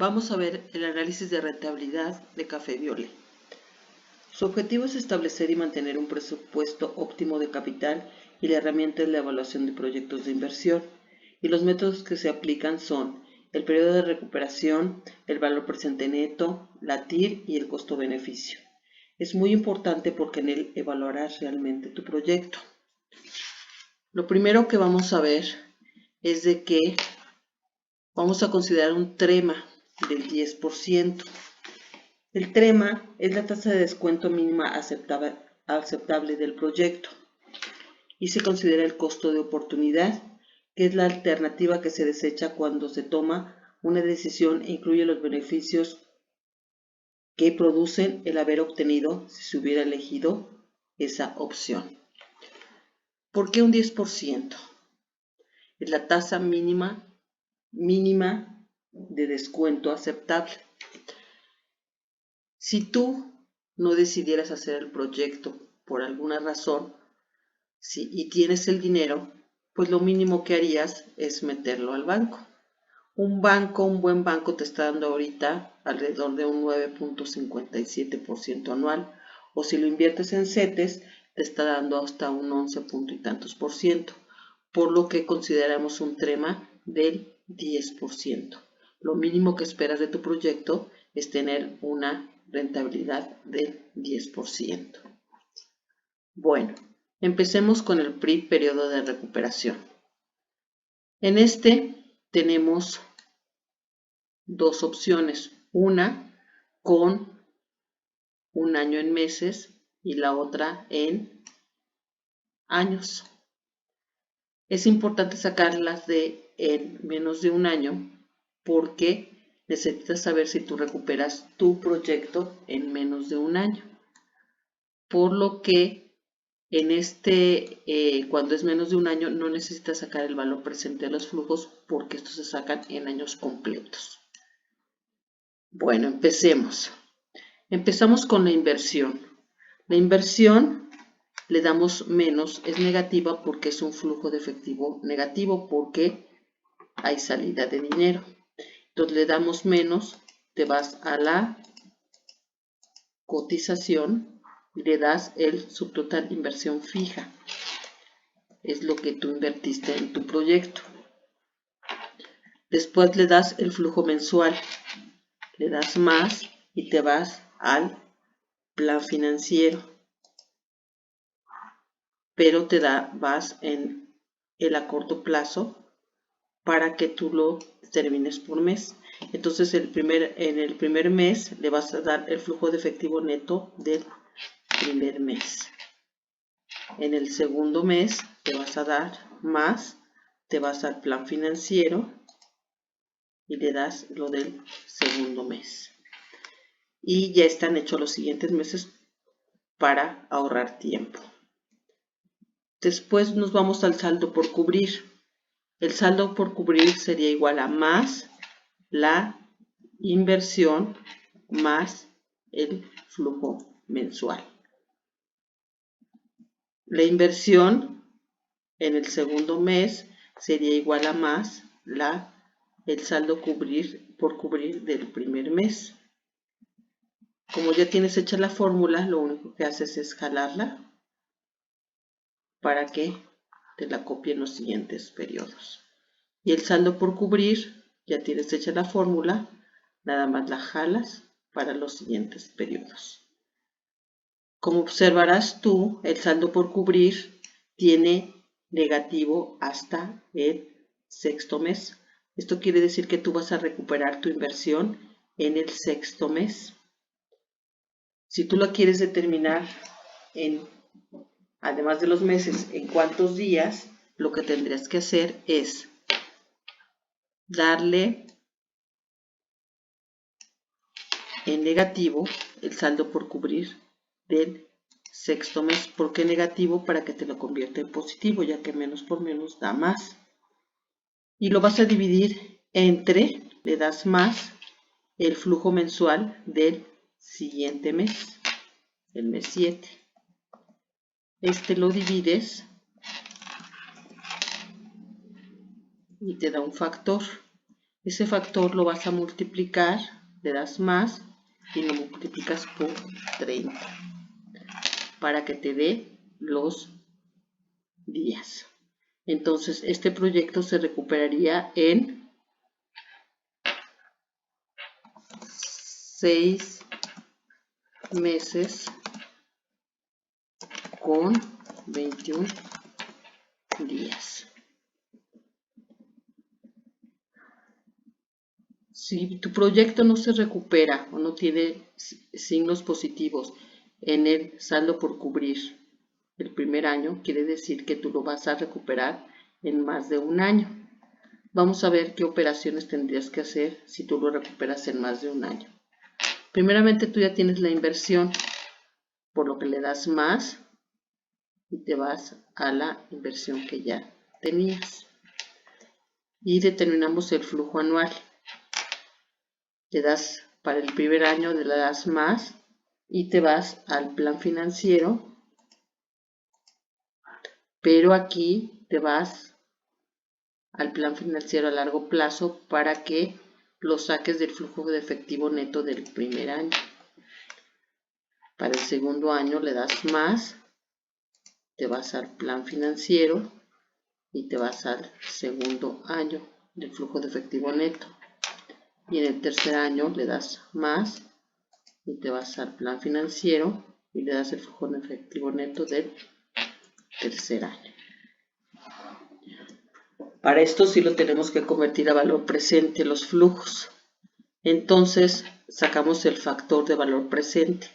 Vamos a ver el análisis de rentabilidad de Café Viole. Su objetivo es establecer y mantener un presupuesto óptimo de capital y la herramienta es la evaluación de proyectos de inversión. Y los métodos que se aplican son el periodo de recuperación, el valor presente neto, la TIR y el costo-beneficio. Es muy importante porque en él evaluarás realmente tu proyecto. Lo primero que vamos a ver es de que vamos a considerar un TREMA del 10%. El TREMA es la tasa de descuento mínima aceptable del proyecto y se considera el costo de oportunidad, que es la alternativa que se desecha cuando se toma una decisión e incluye los beneficios que producen el haber obtenido si se hubiera elegido esa opción. ¿Por qué un 10%? Es la tasa mínima de descuento aceptable. Si tú no decidieras hacer el proyecto por alguna razón y tienes el dinero, pues lo mínimo que harías es meterlo al banco. Un buen banco te está dando ahorita alrededor de un 9.57% anual, o si lo inviertes en CETES, te está dando hasta un 11 punto y tantos por ciento, por lo que consideramos un TREMA del 10%. Lo mínimo que esperas de tu proyecto es tener una rentabilidad del 10%. Bueno, empecemos con el PRI, periodo de recuperación. En este tenemos dos opciones, una con un año en meses y la otra en años. Es importante sacarlas en menos de un año porque necesitas saber si tú recuperas tu proyecto en menos de un año. Por lo que en cuando es menos de un año, no necesitas sacar el valor presente de los flujos porque estos se sacan en años completos. Bueno, empecemos. Empezamos con la inversión. La inversión le damos menos, es negativa porque es un flujo de efectivo negativo porque hay salida de dinero. Entonces le damos menos, te vas a la cotización y le das el subtotal inversión fija. Es lo que tú invertiste en tu proyecto. Después le das el flujo mensual, le das más y te vas al plan financiero, pero vas en el a corto plazo para que tú lo termines por mes. Entonces en el primer mes le vas a dar el flujo de efectivo neto del primer mes. En el segundo mes te vas a dar más, te vas al plan financiero y le das lo del segundo mes. Y ya están hechos los siguientes meses para ahorrar tiempo. Después nos vamos al saldo por cubrir. El saldo por cubrir sería igual a más la inversión más el flujo mensual. La inversión en el segundo mes sería igual a más el saldo por cubrir del primer mes. Como ya tienes hecha la fórmula, lo único que haces es jalarla para que te la copie en los siguientes periodos. Y el saldo por cubrir, ya tienes hecha la fórmula, nada más la jalas para los siguientes periodos. Como observarás tú, el saldo por cubrir tiene negativo hasta el sexto mes. Esto quiere decir que tú vas a recuperar tu inversión en el sexto mes. Si tú la quieres determinar además de los meses, en cuántos días, lo que tendrías que hacer es darle en negativo el saldo por cubrir del sexto mes. ¿Por qué negativo? Para que te lo convierta en positivo, ya que menos por menos da más. Y lo vas a dividir entre, le das más el flujo mensual del siguiente mes, el mes 7. Lo divides y te da un factor. Ese factor lo vas a multiplicar, le das más y lo multiplicas por 30 para que te dé los días. Entonces este proyecto se recuperaría en 6 meses con 21 días. Si tu proyecto no se recupera o no tiene signos positivos en el saldo por cubrir el primer año, quiere decir que tú lo vas a recuperar en más de un año. Vamos a ver qué operaciones tendrías que hacer si tú lo recuperas en más de un año. Primeramente tú ya tienes la inversión, por lo que le das más y te vas a la inversión que ya tenías. Y determinamos el flujo anual. Le das para el primer año, le das más y te vas al plan financiero, pero aquí te vas al plan financiero a largo plazo para que lo saques del flujo de efectivo neto del primer año. Para el segundo año le das más, te vas al plan financiero y te vas al segundo año del flujo de efectivo neto. Y en el tercer año le das más y te vas al plan financiero y le das el flujo de efectivo neto del tercer año. Para esto sí lo tenemos que convertir a valor presente los flujos. Entonces sacamos el factor de valor presente.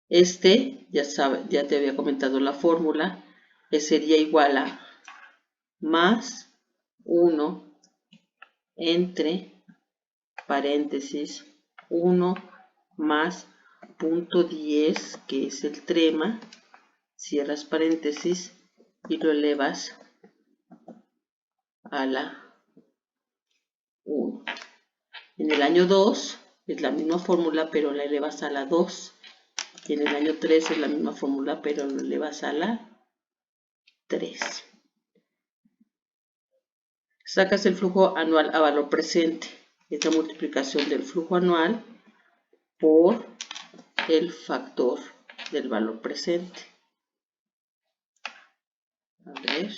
Este, ya te había comentado la fórmula, sería igual a más 1 entre paréntesis 1 más 0.10, que es el trema, cierras paréntesis y lo elevas a la 1. En el año 2 es la misma fórmula, pero la elevas a la 2. Y en el año 3 es la misma fórmula, pero lo elevas a la 3. Sacas el flujo anual a valor presente. Esta multiplicación del flujo anual por el factor del valor presente. A ver.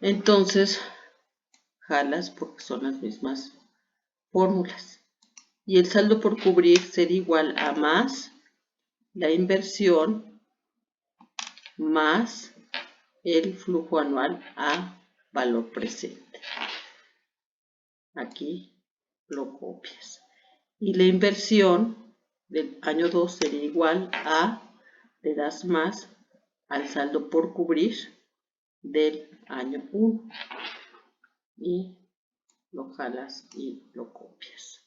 Entonces, jalas porque son las mismas fórmulas. Y el saldo por cubrir sería igual a más la inversión más el flujo anual a valor presente. Aquí lo copias. Y la inversión del año 2 sería igual a, le das más al saldo por cubrir del año 1. Y lo jalas y lo copias.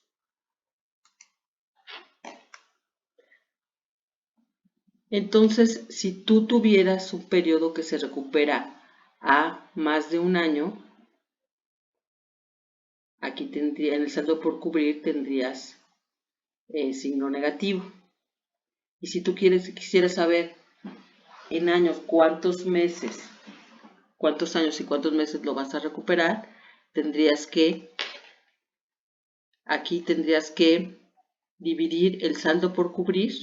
Entonces, si tú tuvieras un periodo que se recupera a más de un año, aquí tendría, en el saldo por cubrir tendrías signo negativo. Y si tú quisieras saber en años cuántos años y cuántos meses lo vas a recuperar, aquí tendrías que dividir el saldo por cubrir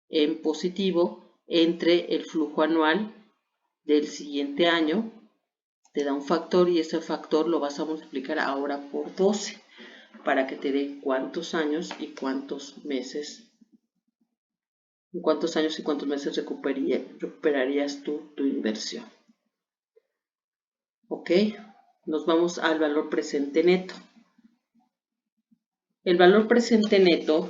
en positivo entre el flujo anual del siguiente año. Te da un factor y ese factor lo vas a multiplicar ahora por 12 para que te dé cuántos años y cuántos meses recuperarías tú tu inversión. Ok, nos vamos al valor presente neto. El valor presente neto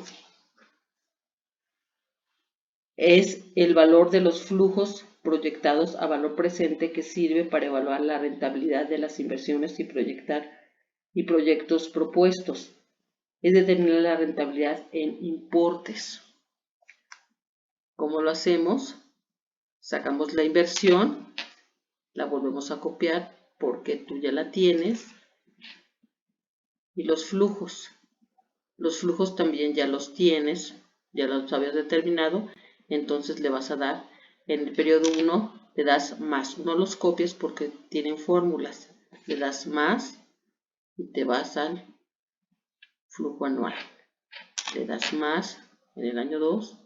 es el valor de los flujos proyectados a valor presente que sirve para evaluar la rentabilidad de las inversiones y proyectos propuestos. Es determinar la rentabilidad en importes. ¿Cómo lo hacemos? Sacamos la inversión, la volvemos a copiar porque tú ya la tienes. Y los flujos también ya los tienes, ya los habías determinado. Entonces le vas a dar en el periodo 1 le das más. No los copies porque tienen fórmulas. Le das más y te vas al flujo anual. Le das más en el año 2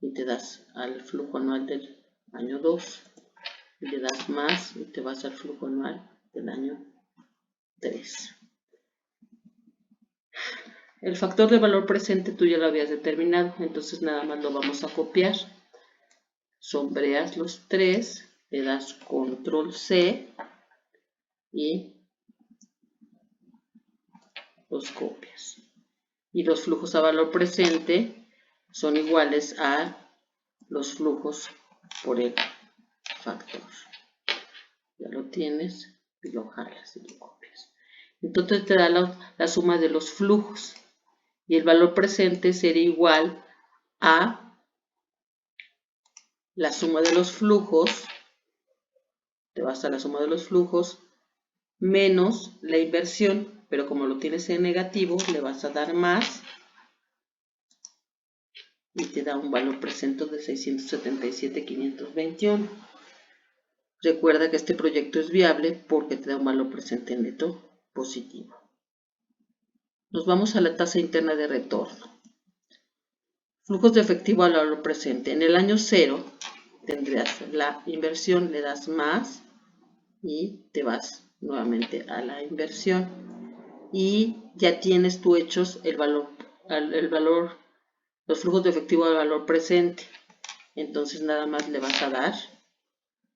y te das al flujo anual del año 2. Le das más y te vas al flujo anual del año 3. El factor de valor presente tú ya lo habías determinado, entonces nada más lo vamos a copiar. Sombreas los tres, le das control C y los copias. Y los flujos a valor presente son iguales a los flujos por el factor. Ya lo tienes y lo jalas y lo copias. Entonces te da la suma de los flujos. Y el valor presente sería igual a la suma de los flujos, te vas a la suma de los flujos, menos la inversión, pero como lo tienes en negativo, le vas a dar más y te da un valor presente de 677.521. Recuerda que este proyecto es viable porque te da un valor presente neto positivo. Nos vamos a la tasa interna de retorno. Flujos de efectivo al valor presente. En el año 0 tendrías la inversión, le das más y te vas nuevamente a la inversión. Y ya tienes tú hechos el valor, los flujos de efectivo al valor presente. Entonces nada más le vas a dar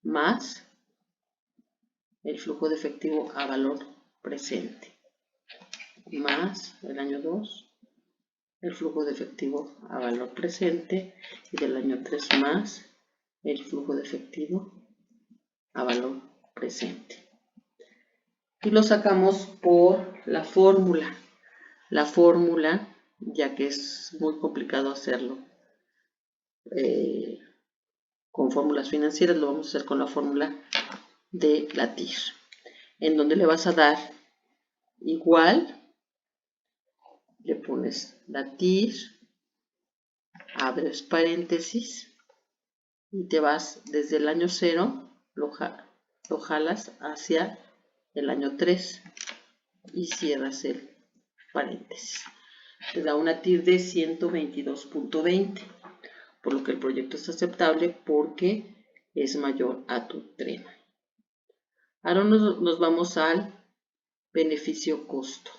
más el flujo de efectivo a valor presente. Más el año 2. El flujo de efectivo a valor presente y del año 3 más el flujo de efectivo a valor presente. Y lo sacamos por la fórmula. La fórmula, ya que es muy complicado hacerlo con fórmulas financieras, lo vamos a hacer con la fórmula de la TIR, en donde le vas a dar igual, le pones la TIR, abres paréntesis y te vas desde el año 0, lo jalas hacia el año 3 y cierras el paréntesis. Te da una TIR de 122.20, por lo que el proyecto es aceptable porque es mayor a tu tren. Ahora nos vamos al beneficio costo.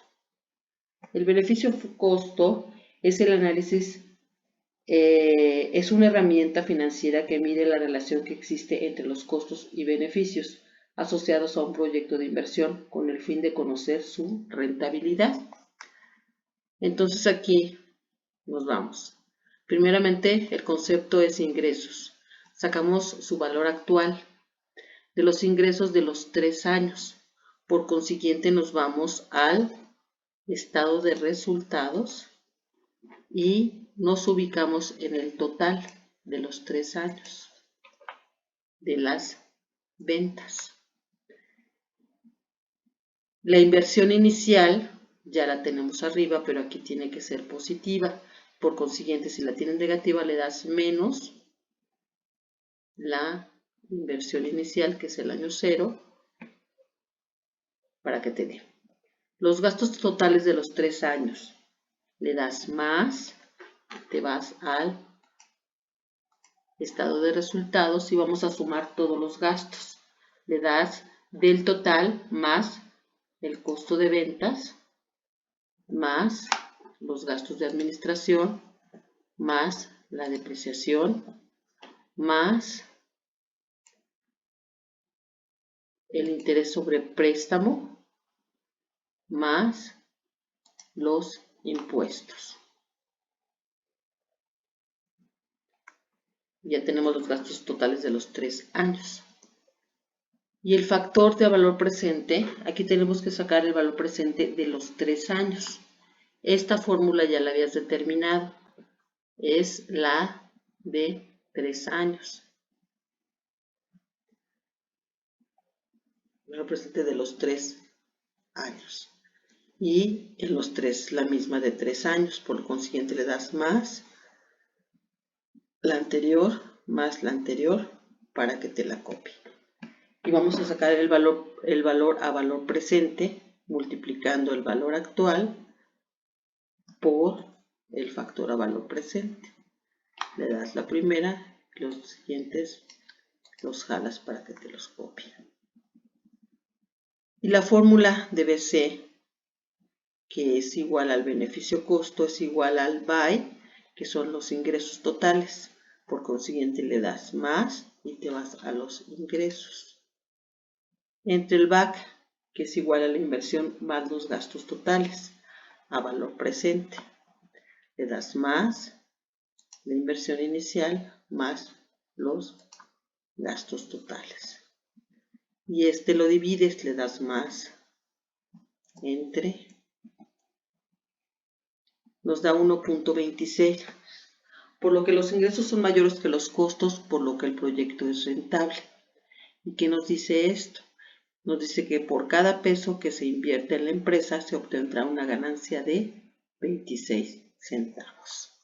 El beneficio costo es el análisis, es una herramienta financiera que mide la relación que existe entre los costos y beneficios asociados a un proyecto de inversión con el fin de conocer su rentabilidad. Entonces aquí nos vamos. Primeramente, el concepto es ingresos. Sacamos su valor actual de los ingresos de los 3 años. Por consiguiente, nos vamos al estado de resultados y nos ubicamos en el total de los 3 años de las ventas. La inversión inicial ya la tenemos arriba, pero aquí tiene que ser positiva. Por consiguiente, si la tienes negativa, le das menos la inversión inicial, que es el año 0, para que te dé. Los gastos totales de los 3 años, le das más, te vas al estado de resultados y vamos a sumar todos los gastos. Le das del total más el costo de ventas, más los gastos de administración, más la depreciación, más el interés sobre préstamo, más los impuestos. Ya tenemos los gastos totales de los 3 años. Y el factor de valor presente, aquí tenemos que sacar el valor presente de los 3 años. Esta fórmula ya la habías determinado. Es la de 3 años. El valor presente de los 3 años. Y en los 3 la misma de 3 años. Por lo consiguiente le das más la anterior, más la anterior, para que te la copie. Y vamos a sacar el valor a valor presente, multiplicando el valor actual por el factor a valor presente. Le das la primera, los siguientes los jalas para que te los copie. Y la fórmula de BC, que es igual al beneficio costo, es igual al BAI, que son los ingresos totales. Por consiguiente le das más y te vas a los ingresos. Entre el BAC, que es igual a la inversión más los gastos totales, a valor presente. Le das más la inversión inicial más los gastos totales. Y este lo divides, le das más entre, nos da 1.26, por lo que los ingresos son mayores que los costos, por lo que el proyecto es rentable. ¿Y qué nos dice esto? Nos dice que por cada peso que se invierte en la empresa se obtendrá una ganancia de 26 centavos.